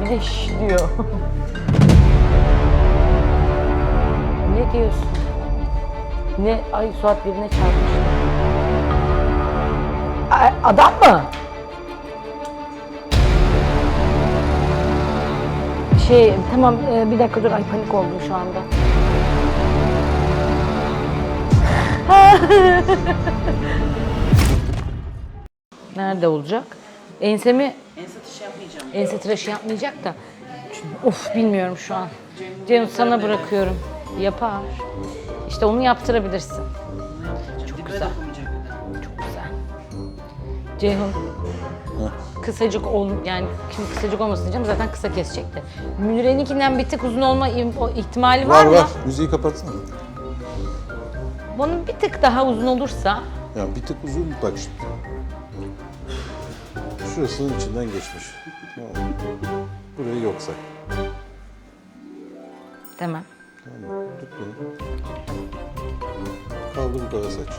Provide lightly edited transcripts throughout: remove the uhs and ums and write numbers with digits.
Bir de şş diyor. Ne diyorsun? Ne? Ay Suat birine çarpmış. Adam mı? Tamam bir dakika dur, ay panik oldum şu anda. Nerede olacak? Ensemi... Ense tışı yapmayacağım. Ense tıraşı yapmayacak da. Of bilmiyorum şu an. Ceyhun sana bırakıyorum. Yapar. İşte onu yaptırabilirsin. Çok güzel. Çok güzel. Ceyhun. Kısacık yani şimdi kısacık olmasın diyeceğim, zaten kısa kesecekti. Münir'inkinden bir tık uzun olma ihtimali var mı? Var. Müziği kapatsana. Bunun bir tık daha uzun olursa... Ya bir tık uzun bak şimdi. Şurasının içinden geçmiş. Tamam. Burayı yok say. Tamam. Tamam. Tut bunu. Kaldır bu kadar saç.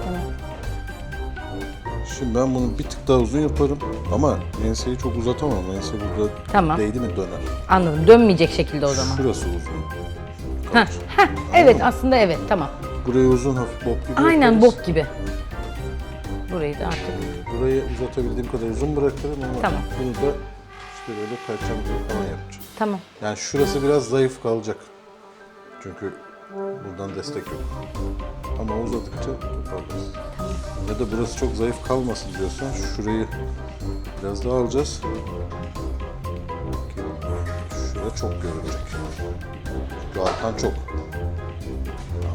Tamam. Şimdi ben bunu bir tık daha uzun yaparım ama enseyi çok uzatamam. Ense burada Tamam. değdi mi döner. Anladım. Dönmeyecek şekilde o zaman. Şurası uzun. Evet aslında evet tamam. Burayı uzun hafif bob gibi Aynen yaparız. bok gibi. Burayı da artık. Burayı uzatabildiğim kadar uzun bırakırım ama Tamam. bunu da işte böyle perçem gibi falan yapacağım. Tamam. Yani şurası biraz zayıf kalacak. Çünkü buradan destek yok. Ama uzadıkça toparlarız. Ya da burası çok zayıf kalmasın diyorsan şurayı biraz daha alacağız. Şurada çok görünecek. Çünkü arkan çok.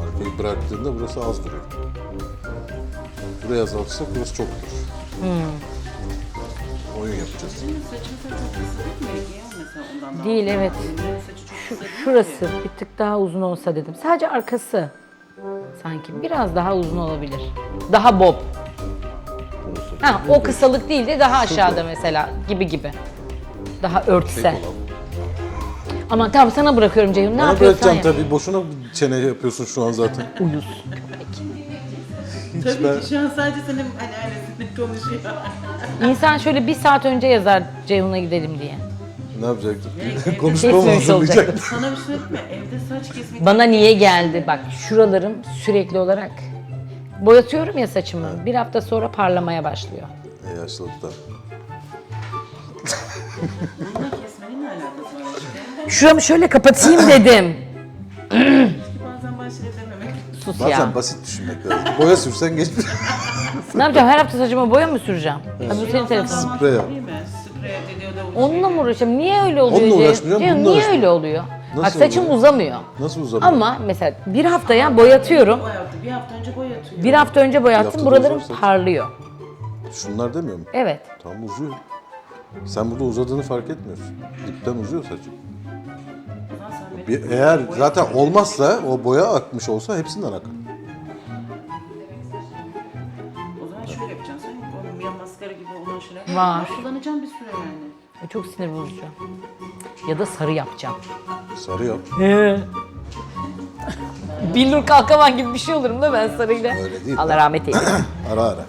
Arkayı bıraktığında burası az duruyor. Burayı azaltırsak burası çok durur. Oyun yapacağız. Senin saçın çok kısa değil mi Ege? Mesela ondan daha Değil evet. saçı çok kısa değil Şurası bir tık daha uzun olsa dedim. Sadece arkası sanki biraz daha uzun olabilir. Daha bob. Ha, o kısalık değil de daha aşağıda mesela gibi. Daha örtsel. Ama tamam sana bırakıyorum Ceyhun. Ne Bana yapıyorsan bırakacağım yap. tabii. Boşuna çene yapıyorsun şu an zaten. Uyuz. Tabii ki şu an sadece senin anneannesine konuşuyor. İnsan şöyle bir saat önce yazar Ceyhun'a gidelim diye. Ne yapacaktım? Konuşmamı Kesmemiş hazırlayacaktım. Sana bir şey söyleyeyim mi? Evde saç kesmek... Bana niye geldi? Bak şuralarım sürekli olarak boyatıyorum ya saçımı. Bir hafta sonra parlamaya başlıyor. Yaşlılıktan. Bununla kesmenin ne alakası var işte? Şuramı şöyle kapatayım dedim. Bazen başlayıp dememek. Sus Bazen ya. basit düşünmek lazım. Boya sürsen geçmiş. Ne yapacağım? Her hafta saçıma boya mı süreceğim? Ha, bu senin telefonun. Sprey yap. Değil mi? Sprey dediği de Onunla mı uğraşacağım? Niye öyle oluyor? Onunla Ceyhun? uğraşmayacağım, Ceyhun, bununla niye uğraşacağım. öyle oluyor? Nasıl Bak saçım oluyor? uzamıyor. Nasıl uzamıyor? Ama mesela bir haftaya boyatıyorum. Bir hafta önce boyatıyor. Bir hafta önce boyattım. haftada Buralarım uzarsa- parlıyor. Şunlar demiyor mu? Evet. Tam uzuyor. Sen burada uzadığını fark etmiyorsun. Dipten uzuyor saçın. Eğer zaten olmazsa, o boya akmış olsa hepsinden akar. O zaman şöyle yapacaksın. Sen o yan maskara gibi olan şeyler Var. kullanacaksın bir süre yani. Çok sinir bozucu. Ya da sarı yapacağım. Sarı yap. Billur Kalkavan gibi bir şey olurum da ben sarıyla. Öyle değil. Allah rahmet eylesin. Ara ara.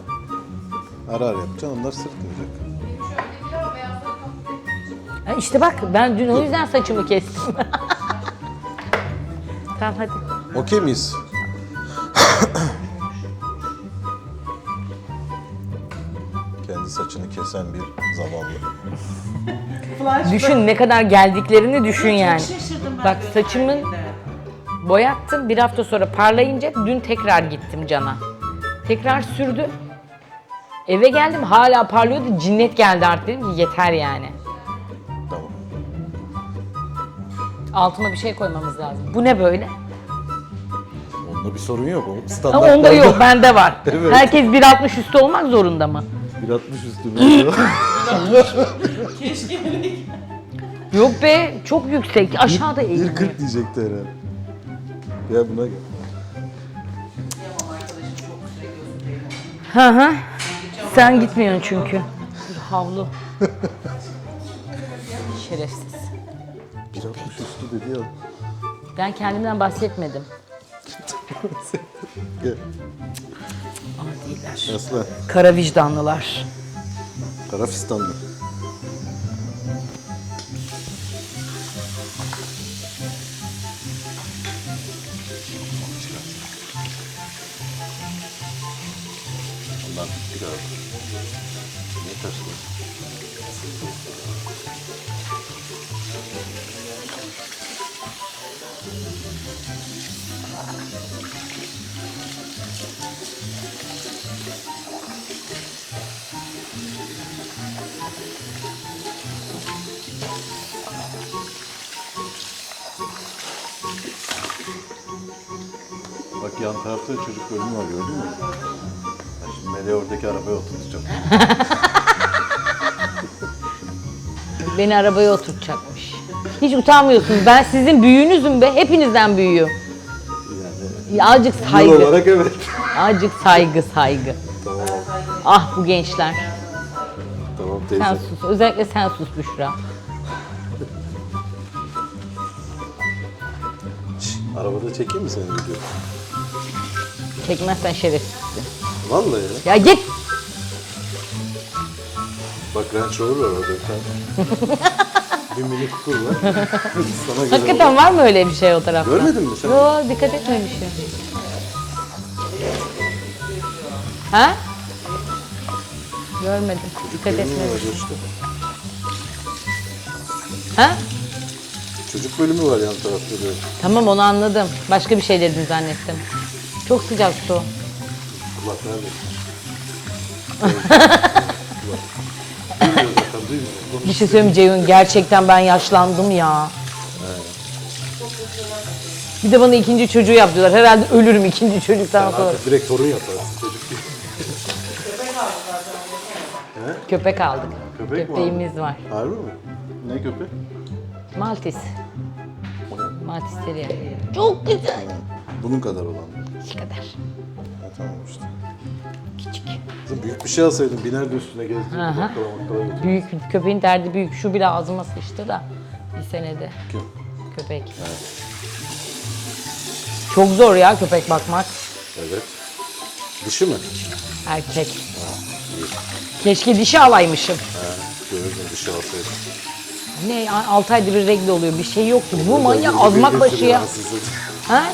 Ara ara yapacaksın, onlar sırtmayacak. Ha işte bak ben dün o yüzden saçımı kestim. Tamam hadi. Okey miyiz? Kendi saçını kesen bir zavallı. Düşün ne kadar geldiklerini düşün yani. Şaşırdım ben Bak gösterdiğinde. saçımın boyattım, bir hafta sonra parlayınca dün tekrar gittim Can'a. Tekrar sürdü. Eve geldim hala parlıyordu, cinnet geldi artık, dedim ki yeter yani. Tamam. Altına bir şey koymamız lazım. Bu ne böyle? Onda bir sorun yok. O Ha, standartlarda. onda yok, bende var. Evet. Herkes 1.60 üstü olmak zorunda mı? 1.60 üstünde. Keşke Yok be, çok yüksek. Aşağıda eğilmiyor. 1.40 diyecekti herhalde. Gel buna gel. Hı hı. Sen gitmiyorsun çünkü. Bir havlu. Şerefsiz. 1.60 üstü dedi ya. Ben kendimden bahsetmedim. Gel. Adiler. Aslan. Kara vicdanlılar. Karafistanlı. bitti galiba. Niye taştı? Bak yan tarafta çocuk bölümü var, gördün mü? Ben şimdi Melih'i oradaki arabaya oturtacağım. Beni arabaya oturtacakmış. Hiç utanmıyorsunuz. Ben sizin büyüğünüzüm be. Hepinizden büyüğüm. Yani Azıcık yıl saygı. olarak evet. Azıcık saygı. Tamam. Ah bu gençler. Tamam teyze. Sen sus. Özellikle sen sus Büşra. Arabada çekeyim mi seni video? Çekmezsen şerefsizsin. Vallahi ya. Ya git. Bak Range Rover var orada bir tane. Bir Mini Cooper var. Sana göre Hakikaten var mı öyle bir şey o tarafta? Görmedin mi sen? Yo, dikkat etmemişim. Ha? Görmedim. Dikkat bölümü var etmemişim. işte. Ha? Çocuk bölümü var yan tarafta diyorum. Tamam onu anladım. Başka bir şey dedin zannettim. Çok sıcak su. Kulak nerede? Duymuyor zaten, duymuyor. Bir şey söyleyeyim mi Ceyhun? Gerçekten ben yaşlandım ya. Bir de bana ikinci çocuğu yaptılar. Herhalde ölürüm ikinci çocuktan sonra. Artık direkt torun yapar. Çocuk değil. Köpek aldık. Köpek mi Köpeğimiz var. Harbi mi? Ne köpek? Maltese. Maltese Terrier. Çok güzel. Bunun kadar olan. Şu kadar. Ha, tamam işte. Küçük. Kızım büyük bir şey alsaydın biner de üstüne gezdirdin. Aha. Bakkala götür. Büyük, köpeğin derdi büyük. Şu bile ağzıma sıçtı da bir senede. Kim? Köpek. Çok zor ya köpek bakmak. Evet. Dişi mi? Erkek. Keşke dişi alaymışım. Ha, görürdüm dişi alsaydın. Ne 6 ayda bir regle oluyor. Bir şey yoktu. Bu manyak azmak başı ya. Ha?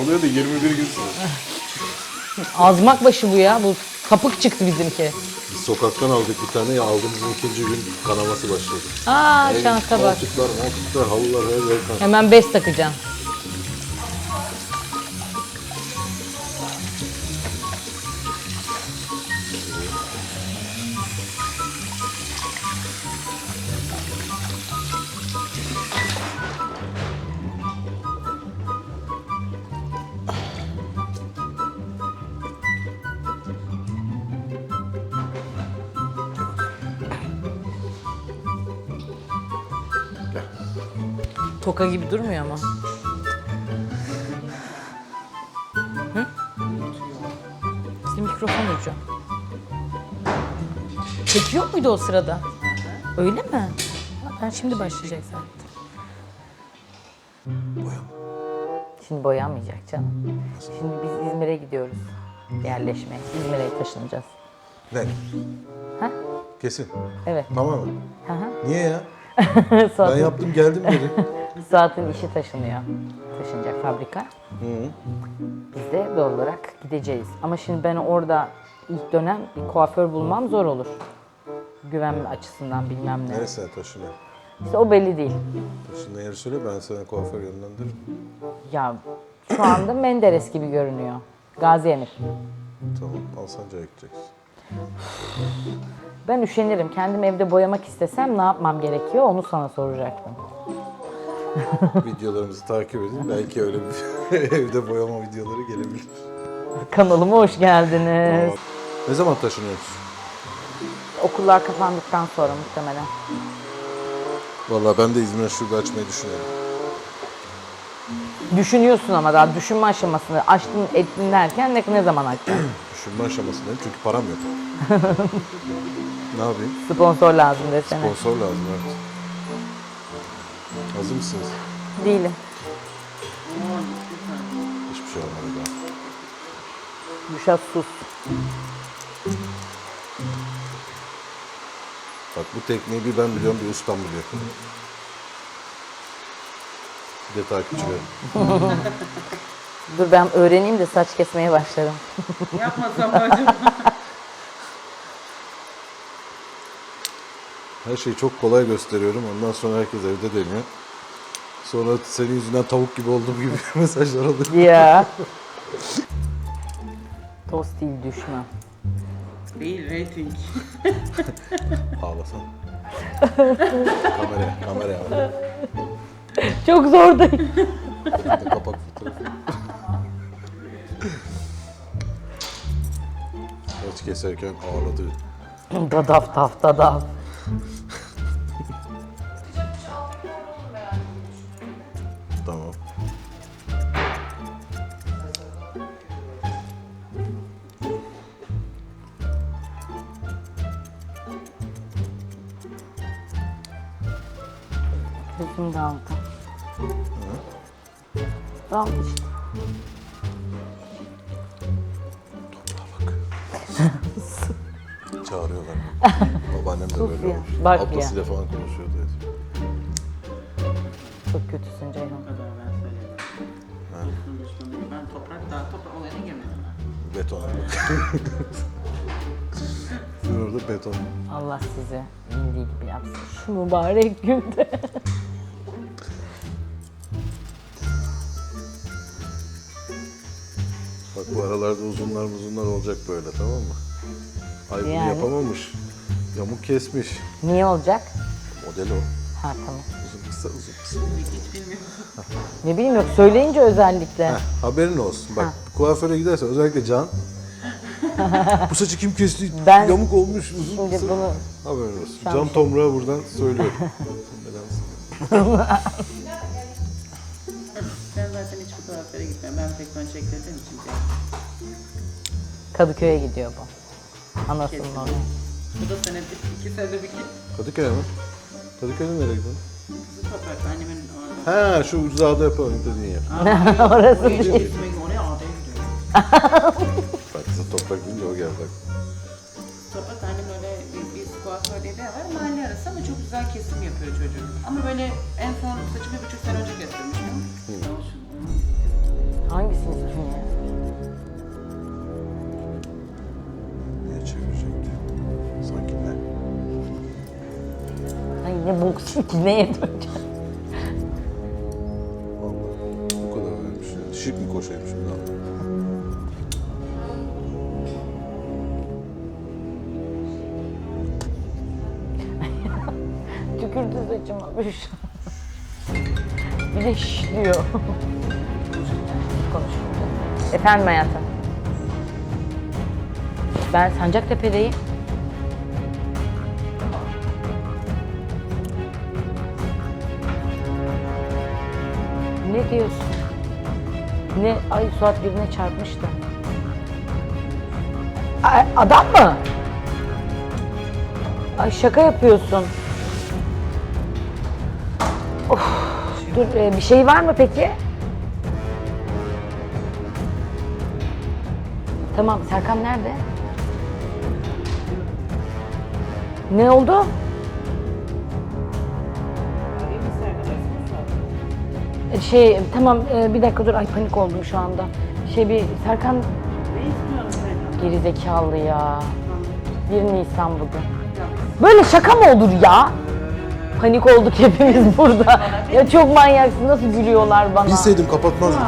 Oluyor da 21 gün sonra. Azmak başı bu ya. Bu kapık çıktı bizimki. Biz sokaktan aldık bir tane ya aldığımızın ikinci gün kanaması başladı. Aa şansa bak. Koltuklar, halılar her yer kan. Hemen bez takacağım. Toka gibi durmuyor ama. Hı? İşte mikrofon ucu. Çekiyor muydu o sırada? Öyle mi? Ben şimdi başlayacak zaten. Şimdi boyanmayacak canım. Şimdi biz İzmir'e gidiyoruz. Yerleşmeye. İzmir'e taşınacağız. Ne? Ha? Kesin. Evet. Tamam mı? Hı hı. Niye ya? Ben Suat'ın, yaptım geldim geri. Suat'ın işi taşınıyor. Taşınacak fabrika. Biz de doğal olarak gideceğiz. Ama şimdi ben orada ilk dönem bir kuaför bulmam zor olur. Güvenme açısından bilmem ne. Neresine taşınıyor? İşte o belli değil. Taşındığı yeri söyle ben sana kuaför yönlendiririm. Ya şu anda Menderes gibi görünüyor. Gaziemir. Tamam Alsancak'a gideceksin. Ben üşenirim. Kendim evde boyamak istesem ne yapmam gerekiyor onu sana soracaktım. Videolarımızı takip edin. Belki öyle bir evde boyama videoları gelebilir. Kanalıma hoş geldiniz. Ne zaman taşınıyoruz? Okullar kapandıktan sonra muhtemelen. Vallahi ben de İzmir'e şube açmayı düşünüyorum. Düşünüyorsun ama daha düşünme aşamasını açtın ettin derken ne zaman açacaksın? Düşünme aşamasındayım çünkü param yok. Ne yapayım? Sponsor lazım desene. Sponsor lazım evet. Hazır mısınız? Değilim. Hiçbir şey olmadı daha. Düşat sus. Bak bu tekniği bir ben biliyorum, bir ustam biliyor. Bir de takipçilerim. Dur ben öğreneyim de saç kesmeye başlarım. Yapmasam acaba. Her şeyi çok kolay gösteriyorum. Ondan sonra herkes evde deniyor. Sonra senin yüzünden tavuk gibi olduğum gibi mesajlar alıyor. Ya. Tost değil düşman. Değil, rating. Ağlasan. Kameraya. Çok zor değil. Elinde kapak fotoğrafı. Saç keserken ağladı. Dadaf. Tamam. Gözüm daldı. Daldı işte. Bak. Çağırıyorlar. Babaannem de böyle ya, olmuş. bak Ablasıyla falan konuşuyordu. Çok kötüsün Ceyhun. O kadar ben söyleyeyim. Dostum düşmanım. Ben toprak olayına girmedim ben. Betona bak. Sen orada beton. Allah sizi bildiği gibi yapsın. Şu mübarek günde. Bak bu aralarda uzunlar olacak böyle, tamam mı? Ay bunu Yani? yapamamış. Yamuk kesmiş. Niye olacak? Modeli o. Ha tamam. Uzun kısa. Hiç bilmiyorum. Ne bileyim yok söyleyince özellikle. Heh, haberin olsun. Bak kuaföre gidersen özellikle Can. Bu saçı kim kesti? Ben- Yamuk olmuş uzun Şimdi kısa. bunu Haberin olsun. Şu an Can şey- Tomruk'a buradan söylüyorum. Ben zaten hiç bu kuaföre gitmiyorum. Ben tekrar çektirdiğim için. Kadıköy'e gidiyor bu. Anasının Kesin. oraya. Bu da senede 2 senede bir kez. Kadıköy mi? Kadıköy'de nereye gidiyorsun? Kızı toprak annemin orada. Ha şu uzağda yapalım dediğin yer. Orası Oraya değil. gitmek oraya adaya gidiyor. Bak kısa toprak deyince o geldi. Toprak annem öyle bir kuaför diye bir yer var. Mahalle arası ama çok güzel kesim yapıyor çocuk. Ama böyle en son saçımı 1,5 sene önce kestirmiştim. Olsun. Hangisini istiyorsun ya? Niye çevirecekti? Sanki ne? Ay ne boksun ki neye döneceğim? Vallahi bu kadar önemli şey. Şık mı koşayım şimdi abi? Tükürdü saçıma bir şey. Bir de şş diyor. Konuş. Efendim hayatım. Ben Sancaktepe'deyim. Ne diyorsun? Ne? Ay Suat birine çarpmıştı. Ay, adam mı? Ay şaka yapıyorsun. Of, dur bir şey var mı peki? Tamam Serkan nerede? Ne oldu? Tamam bir dakika dur ay panik oldum şu anda. Bir Serkan Ne istiyorum sen? gerizekalı ya. 1 Nisan bugün. Böyle şaka mı olur ya? Panik olduk hepimiz burada. Ya çok manyaksın nasıl gülüyorlar bana. Bilseydim kapatmazdım.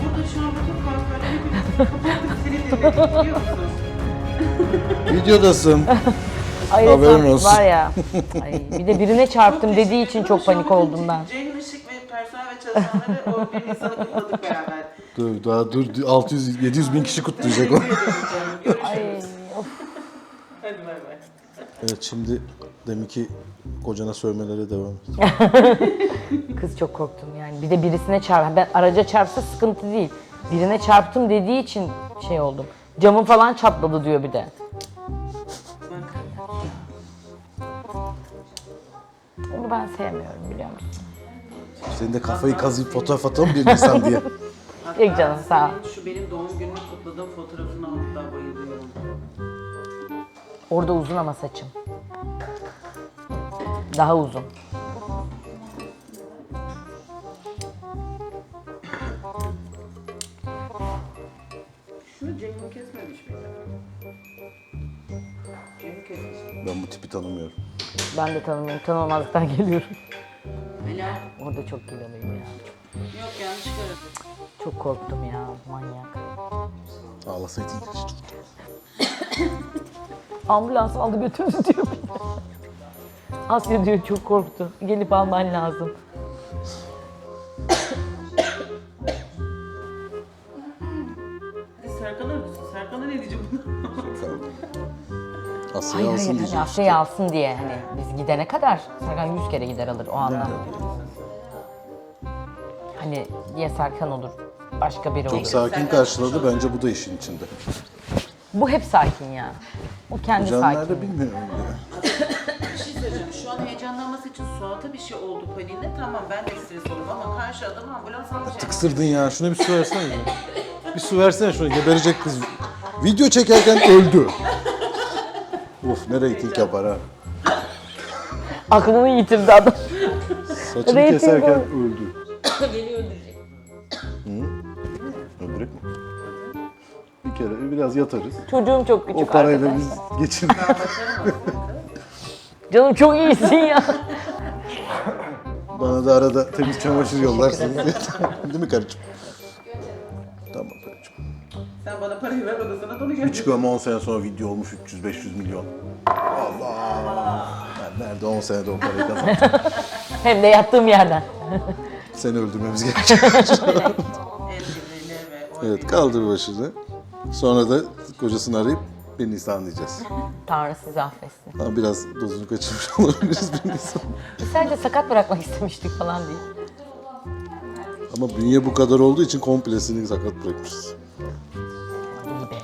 Burada şu an bütün kuaförler hepimiz kapattık seni dinledik biliyor musun? Videodasın. Ay, Haberin Esat olsun. var ya. Ay, bir de birine çarptım dediği için çok panik oldum ben. Ceyhun Işık ve personel ve çalışanları o 1 Nisan'ı kutladık beraber. Dur daha dur 600-700 bin kişi kutlayacak o. Teşekkür ederim canım. Görüşürüz. Ay, of. Hadi bay bay. Evet şimdi deminki kocana sövmelere devam et. Kız çok korktum yani. Bir de birisine çarp. Ben araca çarpsa sıkıntı değil. Birine çarptım dediği için şey oldum. Camım falan çatladı diyor bir de. Onu ben sevmiyorum biliyor musun? Senin de kafayı kazıyıp fotoğraf atalım 1 Nisan diye. Yok canım, sağ ol. Şu benim doğum günümü kutladığım fotoğrafına hatta bayılıyorum. Orada uzun ama saçım. Daha uzun. Şunu Ceyhun kesmemiş miydi? Ceyhun kesmiş. Ben bu tipi tanımıyorum. Ben de tanımıyorum. Tanımamazlıktan geliyorum. Ela. Orada çok kiloluyum ya. Yok yanlış gördüm. Çok korktum ya. Manyak. Ağlasaydın. Ambulans aldı götürdü diyor. Asya diyor çok korktu. Gelip alman lazım. Hadi Serkan'a Serkan'a ne diyeceğim buna? Asya'yı alsın Hayır, diyeceğim. Asya'yı alsın diye hani biz gidene kadar Serkan 100 kere gider alır o anlamda. Hani ya Serkan olur, başka biri olur. Çok sakin karşıladı. Bence bu da işin içinde. Bu hep sakin ya. O kendi Can sakin. nerede bilmiyorum bile. Bir şey söyleyeceğim. Şu an heyecanlanması için Suat'a bir şey oldu paniğinde. Tamam ben de stres olurum ama karşı adam ambulans alacak. Tıksırdın ya. Şuna bir su versene ya. Bir su versene şuna. Geberecek kız. Video çekerken öldü. Of ne reyting yapar ha. Aklını yitirdi adam. Saçını Reyting keserken o. öldü. Beni öldürecek. Öldürek mi? Bir kere biraz yatarız. Çocuğum çok O küçük parayla arkadaşlar. biz geçiniriz. Canım çok iyisin ya. Bana da arada temiz çamaşır yollarsınız. Değil mi karıcığım? Tamam karıcığım. Sen bana parayı ver, o da sana donu gönder. Çıkıyorum 10 sene sonra video olmuş 300-500 milyon. Allah! Ben nerede 10 senede o parayı kazandım? Hem de yattığım yerden. Seni öldürmemiz gerekiyor. El birliğiyle ve oy Evet kaldır başını. Sonra da kocasını arayıp bir Nisan diyeceğiz. Tanrı sizi affetsin. Ama biraz dozunu kaçırmış olabiliriz bir Nisan. Biz sadece sakat bırakmak istemiştik falan değil. Ama bünye bu kadar olduğu için komplesini sakat bırakmışız. İyi be.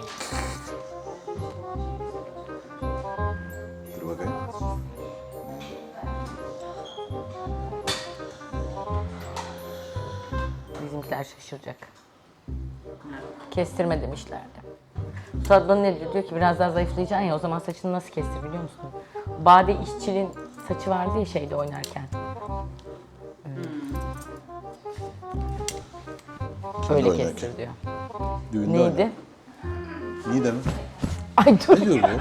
Dur bakayım. Bizimkiler şaşıracak. Kestirme demişlerdi. Suat bana ne diyor? Diyor ki biraz daha zayıflayacaksın ya o zaman saçını nasıl kestir biliyor musun? Bade İşçil'in saçı vardı ya şeyde oynarken. Öyle oynarken? kestir diyor. Düğünde Neydi? oynadık. Niğde mi? Ay dur. Ne diyor bu?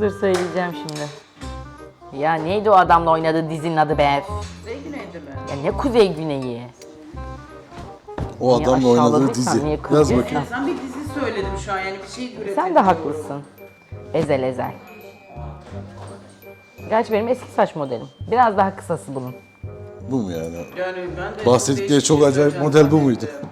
Dur söyleyeceğim şimdi. Ya neydi o adamla oynadığı dizinin adı be? Kuzey güneydi mi? Ya ne Kuzey Güneyi? O Niye adamla oynadığı aşağıladıysan, dizi. niye Yaz kızıyorsun? bakayım. Sen bir dizi söyledim şu an, yani bir şey üretelim. Sen de haklısın. Ezel ezel. Gerçi benim eski saç modelim. Biraz daha kısası bunun. Bu mu yani? Yani ben de Bahsettikleri değişik çok bir şey acayip söyleyeceğim model bu muydu? zannettim.